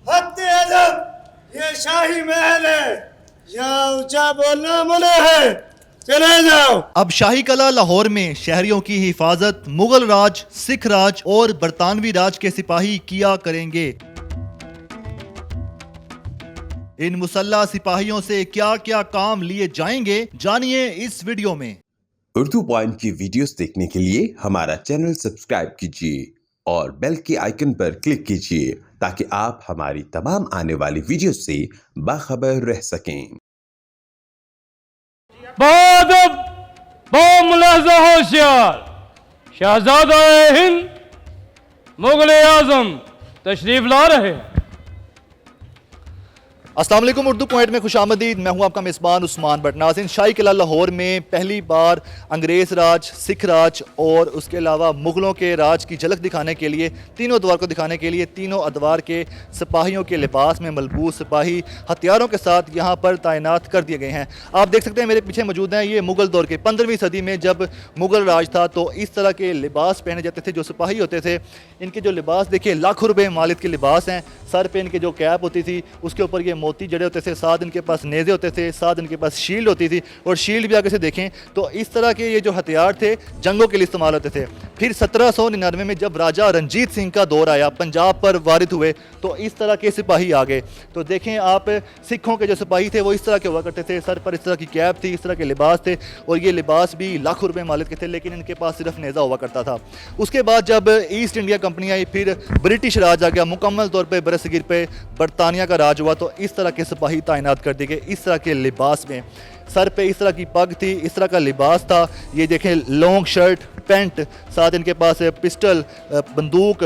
हत्ते अदब, ये शाही महल है, यहाँ ऊंचा बोलना मना है, चले जाओ। अब शाही कला लाहौर में शहरियों की हिफाजत मुगल राज, सिख राज और बरतानवी राज के सिपाही किया करेंगे। इन मुसल्लह सिपाहियों से क्या क्या काम लिए जाएंगे, जानिए इस वीडियो में। उर्दू पॉइंट की वीडियोस देखने के लिए हमारा चैनल सब्सक्राइब कीजिए और बेल के आइकन पर क्लिक कीजिए ताकि आप हमारी तमाम आने वाली वीडियो से बाखबर रह सकें। बादब बामुलाजा होशियार शहजादा हिंद मुगल आजम तशरीफ ला रहे हैं। अस्सलाम वालेकुम, उर्दू पॉइंट में खुशामदीद। मैं हूं आपका मेज़बान उस्मान भट। नाज़रीन, शाही किला लाहौर में पहली बार अंग्रेज़ राज, सिख राज और उसके अलावा मुग़लों के राज की झलक दिखाने के लिए, तीनों अदवार को दिखाने के लिए, तीनों अदवार के सिपाहियों के लिबास में मलबूस सिपाही हथियारों के साथ यहाँ पर तैनात कर दिए गए हैं। आप देख सकते हैं मेरे पीछे मौजूद हैं, ये मुग़ल दौर के 15वीं सदी में जब मुग़ल राज था तो इस तरह के लिबास पहने जाते थे जो सिपाही होते थे। इनके जो लिबास देखिए लाखों रुपये मालिक के लिबास हैं। सर पे इनके जो कैप होती थी उसके ऊपर ये मोती जड़े होते थे, साथ इनके पास नेज़े होते थे, साथ इनके पास शील्ड होती थी और शील्ड भी आगे से देखें तो इस तरह के ये जो हथियार थे जंगों के लिए इस्तेमाल होते थे। फिर 1799 में जब राजा रंजीत सिंह का दौर आया, पंजाब पर वारिद हुए तो इस तरह के सिपाही आ गए। तो देखें आप, सिखों के जो सिपाही थे वो इस तरह के हुआ करते थे, सर पर इस तरह की कैप थी, इस तरह के लिबास थे और ये लिबास भी लाखों रुपये मालिक के थे, लेकिन इनके पास सिर्फ नेज़ा हुआ करता था। उसके बाद जब ईस्ट इंडिया कंपनी आई, फिर ब्रिटिश राज आ गया, मुकम्मल तौर पर बरसगीर पे बरतानिया का राज हुआ तो इस तरह के सिपाही तैनात कर दिए गए इस तरह के लिबास में। सर पे इस तरह की पग थी, इस तरह का लिबास था। ये देखें लॉन्ग शर्ट, पैंट, साथ इनके पास पिस्टल, बंदूक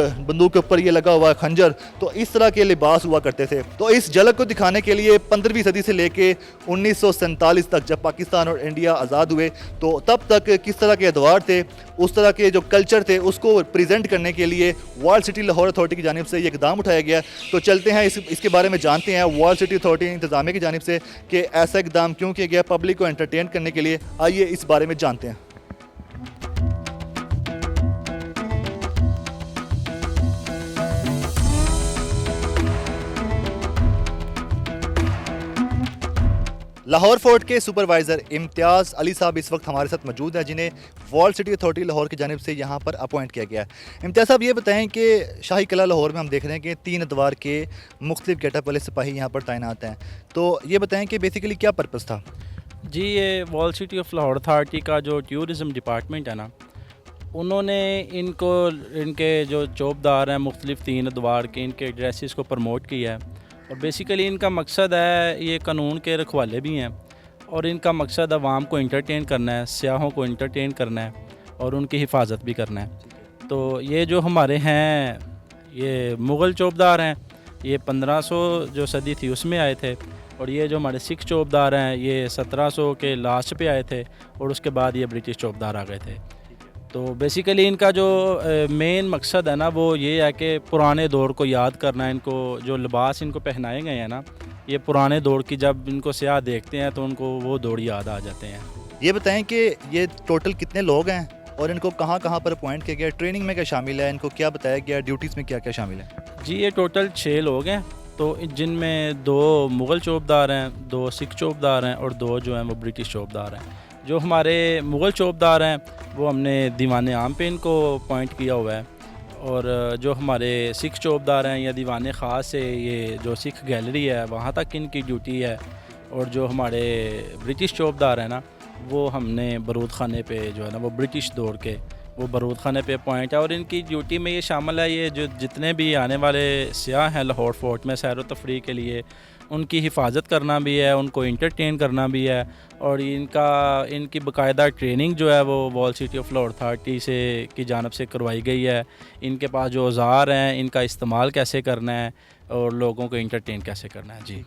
के ऊपर ये लगा हुआ है खंजर। तो इस तरह के लिबास हुआ करते थे। तो इस झलक को दिखाने के लिए 15वीं सदी से लेके 1947 तक जब पाकिस्तान और इंडिया आज़ाद हुए तो तब तक किस तरह के अदवार थे, उस तरह के जो कल्चर थे उसको प्रेजेंट करने के लिए वॉल सिटी लाहौर अथॉरिटी की जानिब से ये इकदाम उठाया गया। तो चलते हैं इसके बारे में जानते हैं वॉल सिटी अथॉरिटी इंतज़ामिया की जानिब से कि ऐसा इकदाम क्यों किया गया पब्लिक को एंटरटेन करने के लिए। आइए इस बारे में जानते हैं। लाहौर फोर्ट के सुपरवाइज़र इम्तियाज़ अली साहब इस वक्त हमारे साथ मौजूद हैं, जिन्हें वॉल सिटी अथॉरिटी लाहौर की जानिब से यहाँ पर अपॉइंट किया गया है। इम्तियाज़ साहब, ये बताएं कि शाही किला लाहौर में हम देख रहे हैं कि 3 अदवार के मुख्तलिफ गेटअप वाले सिपाही यहाँ पर तैनात हैं। तो ये बताएं कि बेसिकली क्या पर्पज़ था? जी, ये wall city of Lahore authority का जो टूरिज़म डिपार्टमेंट है ना, उन्होंने इनके जो चौबदार हैं मुख्तलिफ 3 अदवार के, इनके ड्रेसेस को प्रमोट किया है। और बेसिकली इनका मकसद है, ये कानून के रखवाले भी हैं और इनका मकसद आवाम को इंटरटेन करना है, सियाहों को इंटरटेन करना है और उनकी हिफाजत भी करना है। तो ये जो हमारे हैं ये मुग़ल चौबदार हैं, ये 1500 जो सदी थी उसमें आए थे और ये जो हमारे सिख चौबदार हैं ये 1700 के लास्ट पे आए थे और उसके बाद ये ब्रिटिश चौबदार आ गए थे। तो बेसिकली इनका जो मेन मकसद है ना वो ये है कि पुराने दौर को याद करना है। इनको जो लिबास इनको पहनाए गए हैं ना, ये पुराने दौर की जब इनको सियाह देखते हैं तो उनको वो दौर याद आ जाते हैं। ये बताएं कि ये टोटल कितने लोग हैं और इनको कहाँ कहाँ पर अपॉइंट किया गया, ट्रेनिंग में क्या शामिल है, इनको क्या बताया गया, ड्यूटीज़ में क्या क्या शामिल है? जी, ये टोटल 6 लोग हैं। तो जिनमें 2 मुग़ल चौबदार हैं, 2 सिख चौबदार हैं और 2 जो हैं वो ब्रिटिश चौबदार हैं। जो हमारे मुग़ल चौबदार हैं वो हमने दीवान आम पे इनको अपॉइंट किया हुआ है और जो हमारे सिख चौबदार हैं या दीवान ख़ास से ये जो सिख गैलरी है वहाँ तक इनकी ड्यूटी है। और जो हमारे ब्रिटिश चौबदार हैं ना, वो हमने बारूद खाने पे जो है ना वो ब्रिटिश दौर के वो बारूद खाने पे अपॉइंट है। और इनकी ड्यूटी में ये शामिल है, ये जो जितने भी आने वाले सियाह हैं लाहौर फोर्ट में सैर व तफरीह के लिए, उनकी हिफाजत करना भी है, उनको इंटरटेन करना भी है। और इनकी बाकायदा ट्रेनिंग जो है वो wall city of Lahore authority से की जानब से करवाई गई है। इनके पास जो औज़ार हैं इनका इस्तेमाल कैसे करना है और लोगों को इंटरटेन कैसे करना है। जी,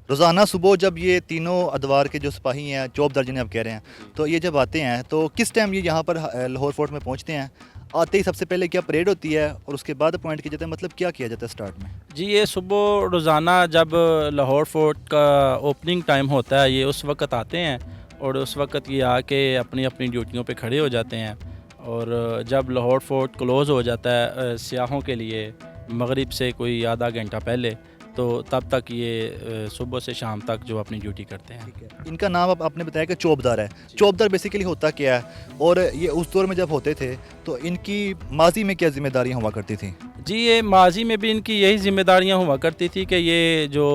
रोज़ाना सुबह जब ये तीनों अदवार के जो सिपाही हैं, चौबदार जिन्हें आप कह रहे हैं, तो ये जब आते हैं तो किस टाइम ये यहाँ पर लाहौर फोर्ट में पहुँचते हैं? आते ही सबसे पहले क्या परेड होती है और उसके बाद अपॉइंट किया जाता है, मतलब क्या किया जाता है स्टार्ट में? जी, ये सुबह रोज़ाना जब लाहौर फोर्ट का ओपनिंग टाइम होता है ये उस वक्त आते हैं और उस वक्त ये आके अपनी अपनी ड्यूटियों पे खड़े हो जाते हैं। और जब लाहौर फोर्ट क्लोज़ हो जाता है सियाहों के लिए मगरिब से कोई आधा घंटा पहले, तो तब तक ये सुबह से शाम तक जो अपनी ड्यूटी करते हैं। ठीक है। इनका नाम अब आपने बताया कि चौबदार है। चौबदार बेसिकली होता क्या है और ये उस दौर में जब होते थे तो इनकी माजी में क्या जिम्मेदारियां हुआ करती थी? जी, ये माजी में भी इनकी यही ज़िम्मेदारियां हुआ करती थी कि ये जो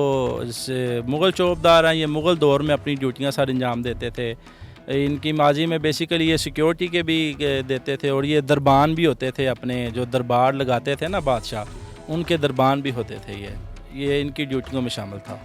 मुग़ल चौबदार हैं, ये मुग़ल दौर में अपनी ड्यूटियां सर अंजाम देते थे। इनकी माजी में बेसिकली ये सिक्योरिटी के भी देते थे और ये दरबान भी होते थे, अपने जो दरबार लगाते थे ना बादशाह, उनके दरबान भी होते थे। ये इनकी ड्यूटियों में शामिल था।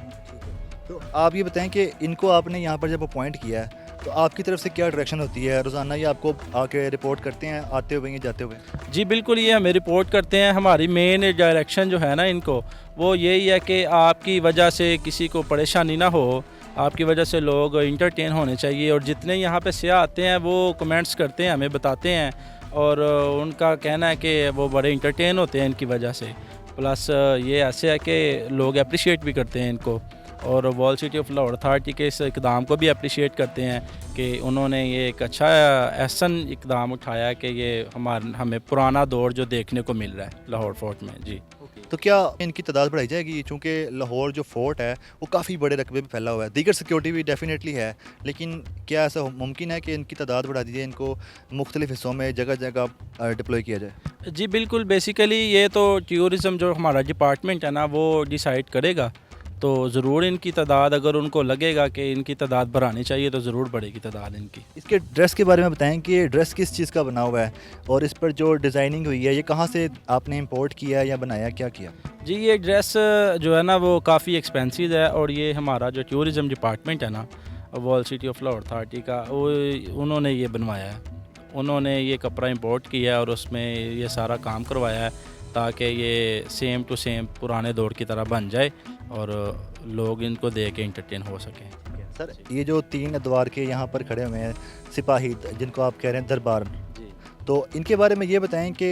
तो आप ये बताएं कि इनको आपने यहाँ पर जब अपॉइंट किया है तो आपकी तरफ से क्या डायरेक्शन होती है? रोज़ाना ये आपको आके रिपोर्ट करते हैं आते हुए या जाते हुए? जी बिल्कुल, ये हमें रिपोर्ट करते हैं। हमारी मेन डायरेक्शन जो है ना इनको, वो यही है कि आपकी वजह से किसी को परेशानी ना हो, आपकी वजह से लोग इंटरटेन होने चाहिए। और जितने यहाँ पे सियाह आते हैं वो कमेंट्स करते हैं, हमें बताते हैं, और उनका कहना है कि वो बड़े इंटरटेन होते हैं इनकी वजह से। प्लस ये ऐसे है कि लोग अप्रिशिएट भी करते हैं इनको, और wall city of Lahore authority के इस इकदाम को भी अप्रिशिएट करते हैं कि उन्होंने ये एक अच्छा एहसन इकदाम उठाया कि ये हमें पुराना दौर जो देखने को मिल रहा है लाहौर फोर्ट में। जी, तो क्या इनकी तादाद बढ़ाई जाएगी? चूँकि लाहौर जो फोर्ट है वो काफ़ी बड़े रकबे में फैला हुआ है, दीगर सिक्योरिटी भी डेफिनेटली है, लेकिन क्या ऐसा मुमकिन है कि इनकी तादाद बढ़ा दी जाए, इनको मुख्तलिफ हिस्सों में जगह जगह डिप्लॉय किया जाए? जी बिल्कुल, बेसिकली ये तो टूरिज़म जो हमारा डिपार्टमेंट है ना वो डिसाइड करेगा। तो ज़रूर इनकी तादाद, अगर उनको लगेगा कि इनकी तादाद बढ़ानी चाहिए तो ज़रूर बढ़ेगी तादाद इनकी। इसके ड्रेस के बारे में बताएं कि ड्रेस किस चीज़ का बना हुआ है और इस पर जो डिज़ाइनिंग हुई है ये कहाँ से आपने इंपोर्ट किया या बनाया, क्या किया? जी, ये ड्रेस जो है ना वो काफ़ी एक्सपेंसिव है, और ये हमारा जो टूरिज़म डिपार्टमेंट है ना wall city of Lahore authority का, वो उन्होंने ये बनवाया है। उन्होंने ये कपड़ा इंपोर्ट किया है और उसमें ये सारा काम करवाया है ताकि ये सेम टू सेम पुराने दौर की तरह बन जाए और लोग इनको देख के इंटरटेन हो सकें। सर, ये जो 3 अदवार के यहाँ पर खड़े हुए हैं सिपाही, जिनको आप कह रहे हैं दरबार, तो इनके बारे में ये बताएं कि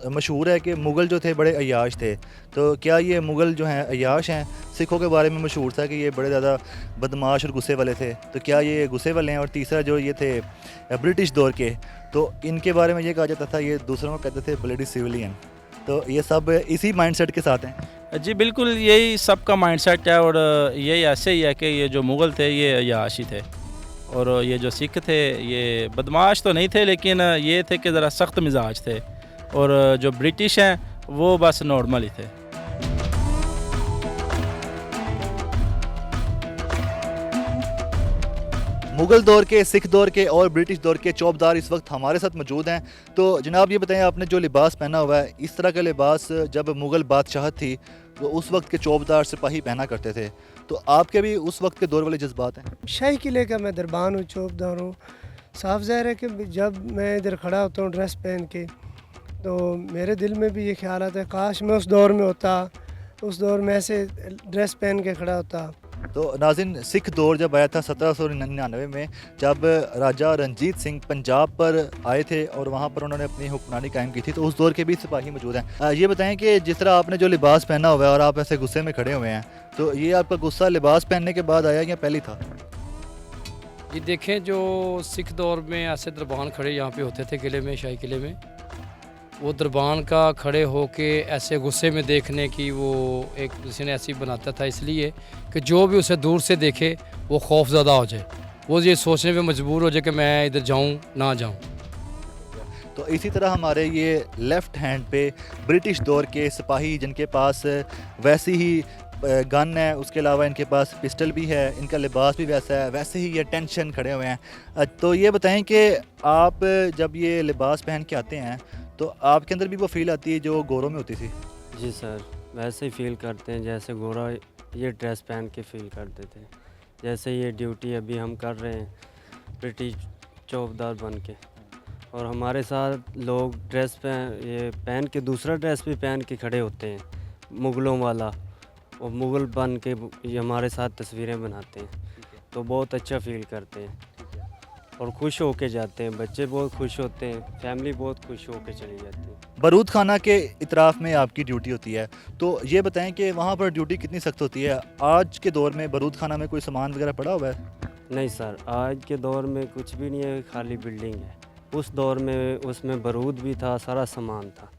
मशहूर है कि मुग़ल जो थे बड़े अय्याश थे, तो क्या ये मुग़ल जो हैं अय्याश हैं? सिखों के बारे में मशहूर था कि ये बड़े ज़्यादा बदमाश और गुस्से वाले थे, तो क्या ये गुस्से वाले हैं? और तीसरा जो ये थे ब्रिटिश दौर के, तो इनके बारे में ये कहा जाता था ये दूसरों को कहते थे ब्लडी सिविलियन, तो ये सब इसी माइंडसेट के साथ हैं? जी बिल्कुल, यही सबका माइंडसेट है, और यही ऐसे ही है कि ये जो मुग़ल थे ये अय्याश ही थे, और ये जो सिख थे ये बदमाश तो नहीं थे, लेकिन ये थे कि ज़रा सख्त मिजाज थे, और जो ब्रिटिश हैं वो बस नॉर्मल ही थे। मुग़ल दौर के, सिख दौर के और ब्रिटिश दौर के चौबदार इस वक्त हमारे साथ मौजूद हैं। तो जनाब ये बताएं, आपने जो लिबास पहना हुआ है, इस तरह का लिबास जब मुग़ल बादशाह थी तो उस वक्त के चौबदार सिपाही पहना करते थे, तो आपके भी उस वक्त के दौर वाले जज्बात हैं? शाही किले का मैं दरबान हूँ, चौबदार हूँ। साफ ज़ाहिर है कि जब मैं इधर खड़ा होता हूँ ड्रेस पहन के, तो मेरे दिल में भी ये ख्याल आता है काश मैं उस दौर में होता, उस दौर में ऐसे ड्रेस पहन के खड़ा होता। तो नाज़रीन, सिख दौर जब आया था 1799 में, जब राजा रंजीत सिंह पंजाब पर आए थे और वहाँ पर उन्होंने अपनी हुक्मरानी कायम की थी, तो उस दौर के भी सिपाही मौजूद हैं। ये बताएं कि जिस तरह आपने जो लिबास पहना हुआ है और आप ऐसे गुस्से में खड़े हुए हैं, तो ये आपका गुस्सा लिबास पहनने के बाद आया या पहले था? ये देखें, जो सिख दौर में ऐसे दरबान खड़े यहाँ पे होते थे किले में, शाही किले में, वो दरबान का खड़े होके ऐसे गुस्से में देखने की वो एक किसी ने ऐसी बनाता था, इसलिए कि जो भी उसे दूर से देखे वो खौफज़दा हो जाए, वो ये सोचने पे मजबूर हो जाए कि मैं इधर जाऊँ ना जाऊँ। तो इसी तरह हमारे ये लेफ़्ट हैंड पे ब्रिटिश दौर के सिपाही, जिनके पास वैसी ही गन है, उसके अलावा इनके पास पिस्टल भी है, इनका लिबास भी वैसा है, वैसे ही ये टेंशन खड़े हुए हैं। तो ये बताएं कि आप जब ये लिबास पहन के आते हैं तो आपके अंदर भी वो फील आती है जो गोरों में होती थी? जी सर, वैसे ही फील करते हैं जैसे गोरा ये ड्रेस पहन के फील करते थे। जैसे ये ड्यूटी अभी हम कर रहे हैं ब्रिटिश चौबदार बन के, और हमारे साथ लोग ड्रेस पहन के दूसरा ड्रेस भी पहन के खड़े होते हैं मुग़लों वाला, और मुग़ल बन के ये हमारे साथ तस्वीरें बनाते हैं, तो बहुत अच्छा फील करते हैं और खुश होके जाते हैं। बच्चे बहुत खुश होते हैं, फैमिली बहुत खुश होके चली जाती है। बारूद खाना के इतराफ़ में आपकी ड्यूटी होती है, तो ये बताएं कि वहाँ पर ड्यूटी कितनी सख्त होती है? आज के दौर में बारूद खाना में कोई सामान वगैरह पड़ा हुआ है? नहीं सर, आज के दौर में कुछ भी नहीं है, खाली बिल्डिंग है। उस दौर में उसमें बारूद भी था, सारा सामान था।